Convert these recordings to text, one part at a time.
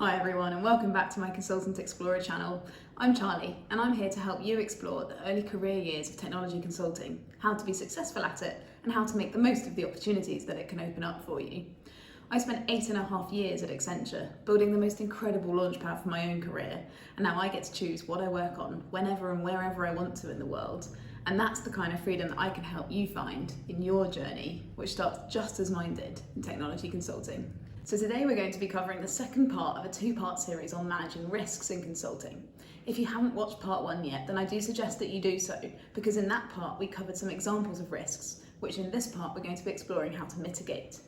Hi everyone and welcome back to my Consultant Explorer channel. I'm Charlie and I'm here to help you explore the early career years of technology consulting, how to be successful at it and how to make the most of the opportunities that it can open up for you. I spent 8.5 years at Accenture building the most incredible launchpad for my own career, and now I get to choose what I work on whenever and wherever I want to in the world. And that's the kind of freedom that I can help you find in your journey, which starts just as mine did in technology consulting. So today we're going to be covering the second part of a two-part series on managing risks in consulting. If you haven't watched part one yet, then I do suggest that you do so, because in that part we covered some examples of risks, which in this part we're going to be exploring how to mitigate.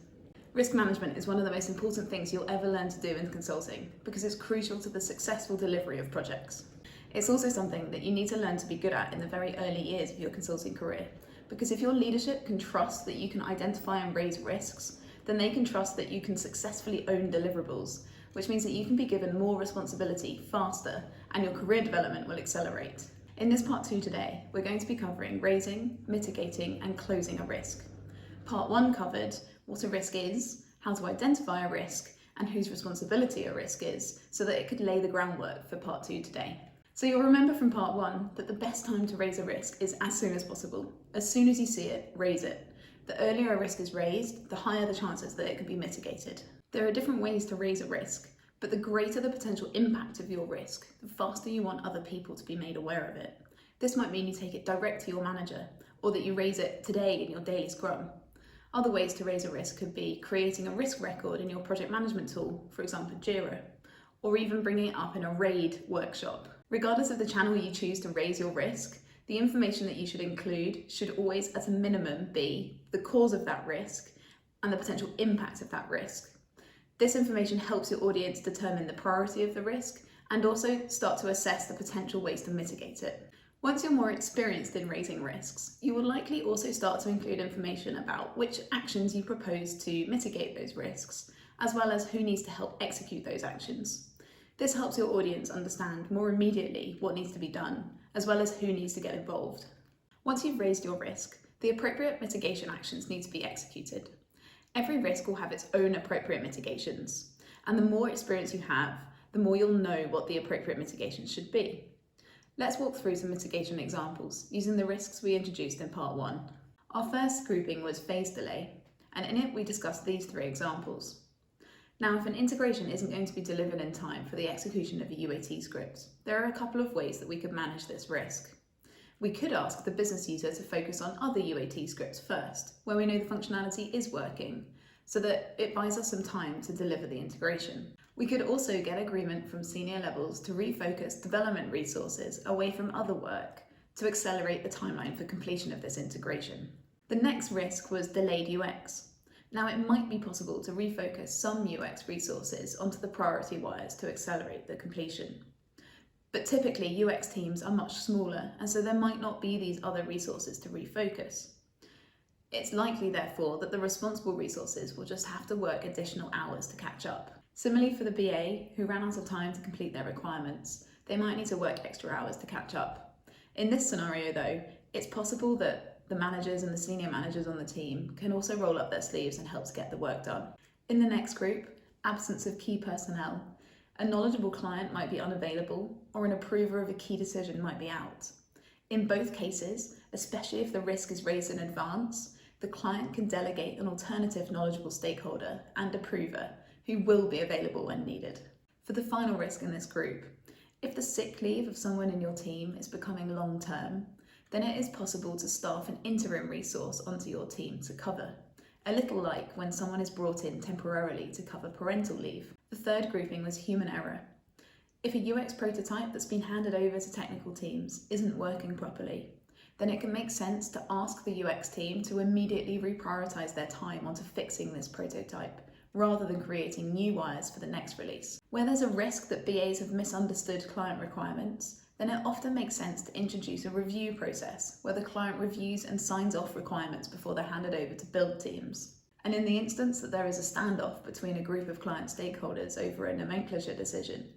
Risk management is one of the most important things you'll ever learn to do in consulting, because it's crucial to the successful delivery of projects. It's also something that you need to learn to be good at in the very early years of your consulting career, because if your leadership can trust that you can identify and raise risks, then they can trust that you can successfully own deliverables, which means that you can be given more responsibility faster and your career development will accelerate. In this part 2 today, we're going to be covering raising, mitigating and closing a risk. Part 1 covered what a risk is, how to identify a risk and whose responsibility a risk is, so that it could lay the groundwork for part 2 today. So you'll remember from part 1 that the best time to raise a risk is as soon as possible. As soon as you see it, raise it. The earlier a risk is raised, the higher the chances that it can be mitigated. There are different ways to raise a risk, but the greater the potential impact of your risk, the faster you want other people to be made aware of it. This might mean you take it direct to your manager, or that you raise it today in your daily scrum. Other ways to raise a risk could be creating a risk record in your project management tool, for example Jira, or even bringing it up in a RAID workshop. Regardless of the channel you choose to raise your risk, the information that you should include should always, at a minimum, be the cause of that risk and the potential impact of that risk. This information helps your audience determine the priority of the risk and also start to assess the potential ways to mitigate it. Once you're more experienced in raising risks, you will likely also start to include information about which actions you propose to mitigate those risks, as well as who needs to help execute those actions. This helps your audience understand more immediately what needs to be done, as well as who needs to get involved. Once you've raised your risk, the appropriate mitigation actions need to be executed. Every risk will have its own appropriate mitigations, and the more experience you have, the more you'll know what the appropriate mitigations should be. Let's walk through some mitigation examples using the risks we introduced in part 1. Our first grouping was phase delay, and in it we discussed these 3 examples. Now, if an integration isn't going to be delivered in time for the execution of a UAT script, there are a couple of ways that we could manage this risk. We could ask the business user to focus on other UAT scripts first, where we know the functionality is working, so that it buys us some time to deliver the integration. We could also get agreement from senior levels to refocus development resources away from other work to accelerate the timeline for completion of this integration. The next risk was delayed UX. Now, it might be possible to refocus some UX resources onto the priority wires to accelerate the completion. But typically UX teams are much smaller, and so there might not be these other resources to refocus. It's likely, therefore, that the responsible resources will just have to work additional hours to catch up. Similarly for the BA, who ran out of time to complete their requirements, they might need to work extra hours to catch up. In this scenario though, it's possible that the managers and the senior managers on the team can also roll up their sleeves and help to get the work done. In the next group, absence of key personnel. A knowledgeable client might be unavailable, or an approver of a key decision might be out. In both cases, especially if the risk is raised in advance, the client can delegate an alternative knowledgeable stakeholder and approver who will be available when needed. For the final risk in this group, if the sick leave of someone in your team is becoming long-term, then it is possible to staff an interim resource onto your team to cover, a little like when someone is brought in temporarily to cover parental leave. The third grouping was human error. If a UX prototype that's been handed over to technical teams isn't working properly, then it can make sense to ask the UX team to immediately reprioritize their time onto fixing this prototype, rather than creating new wires for the next release. Where there's a risk that BAs have misunderstood client requirements, then it often makes sense to introduce a review process where the client reviews and signs off requirements before they're handed over to build teams. And in the instance that there is a standoff between a group of client stakeholders over a nomenclature decision,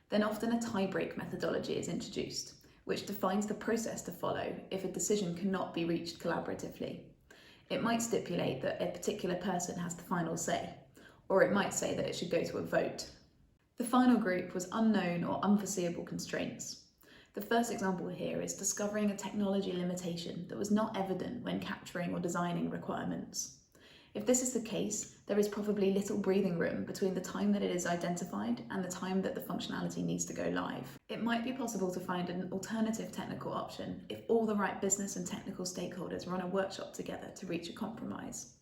then often a tie-break methodology is introduced, which defines the process to follow if a decision cannot be reached collaboratively. It might stipulate that a particular person has the final say, or it might say that it should go to a vote. The final group was unknown or unforeseeable constraints. The first example here is discovering a technology limitation that was not evident when capturing or designing requirements. If this is the case, there is probably little breathing room between the time that it is identified and the time that the functionality needs to go live. It might be possible to find an alternative technical option if all the right business and technical stakeholders run a workshop together to reach a compromise.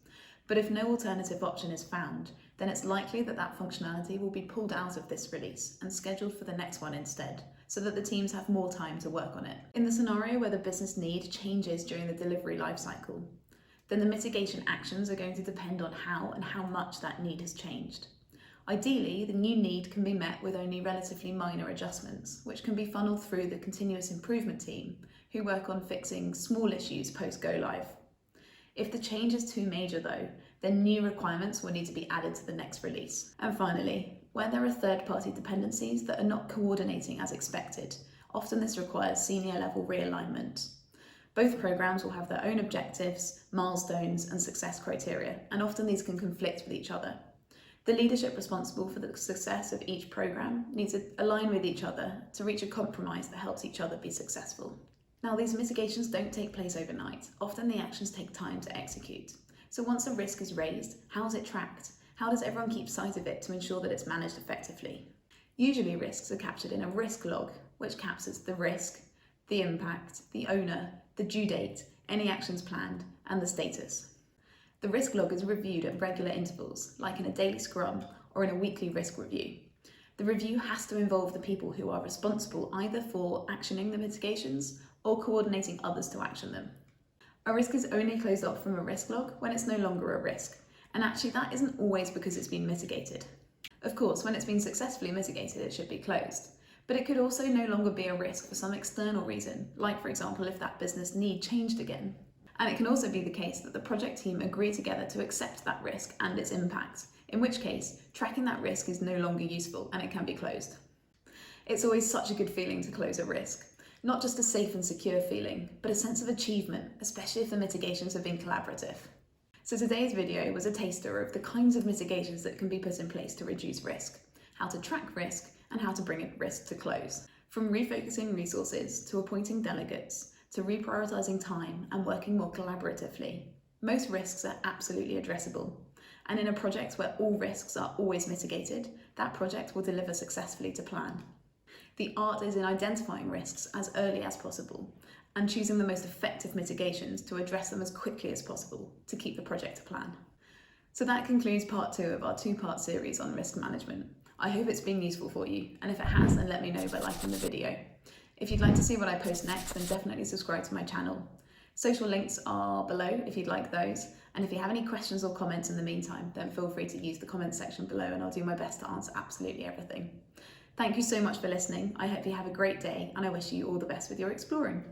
But if no alternative option is found, then it's likely that that functionality will be pulled out of this release and scheduled for the next one instead, so that the teams have more time to work on it. In the scenario where the business need changes during the delivery lifecycle, then the mitigation actions are going to depend on how and how much that need has changed. Ideally, the new need can be met with only relatively minor adjustments, which can be funneled through the continuous improvement team, who work on fixing small issues post-go live. If the change is too major though, then new requirements will need to be added to the next release. And finally, where there are third-party dependencies that are not coordinating as expected, often this requires senior level realignment. Both programs will have their own objectives, milestones, and success criteria, and often these can conflict with each other. The leadership responsible for the success of each program needs to align with each other to reach a compromise that helps each other be successful. Now, these mitigations don't take place overnight. Often the actions take time to execute. So once a risk is raised, how is it tracked? How does everyone keep sight of it to ensure that it's managed effectively? Usually risks are captured in a risk log, which captures the risk, the impact, the owner, the due date, any actions planned, and the status. The risk log is reviewed at regular intervals, like in a daily scrum or in a weekly risk review. The review has to involve the people who are responsible either for actioning the mitigations or coordinating others to action them. A risk is only closed off from a risk log when it's no longer a risk, and actually that isn't always because it's been mitigated. Of course, when it's been successfully mitigated, it should be closed. But it could also no longer be a risk for some external reason, like for example if that business need changed again. And it can also be the case that the project team agree together to accept that risk and its impact, in which case tracking that risk is no longer useful and it can be closed. It's always such a good feeling to close a risk. Not just a safe and secure feeling, but a sense of achievement, especially if the mitigations have been collaborative. So today's video was a taster of the kinds of mitigations that can be put in place to reduce risk, how to track risk, and how to bring a risk to close. From refocusing resources to appointing delegates to reprioritising time and working more collaboratively, most risks are absolutely addressable. And in a project where all risks are always mitigated, that project will deliver successfully to plan. The art is in identifying risks as early as possible and choosing the most effective mitigations to address them as quickly as possible to keep the project to plan. So that concludes part 2 of our 2-part series on risk management. I hope it's been useful for you, and if it has, then let me know by liking the video. If you'd like to see what I post next, then definitely subscribe to my channel. Social links are below if you'd like those, and if you have any questions or comments in the meantime, then feel free to use the comments section below and I'll do my best to answer absolutely everything. Thank you so much for listening. I hope you have a great day, and I wish you all the best with your exploring.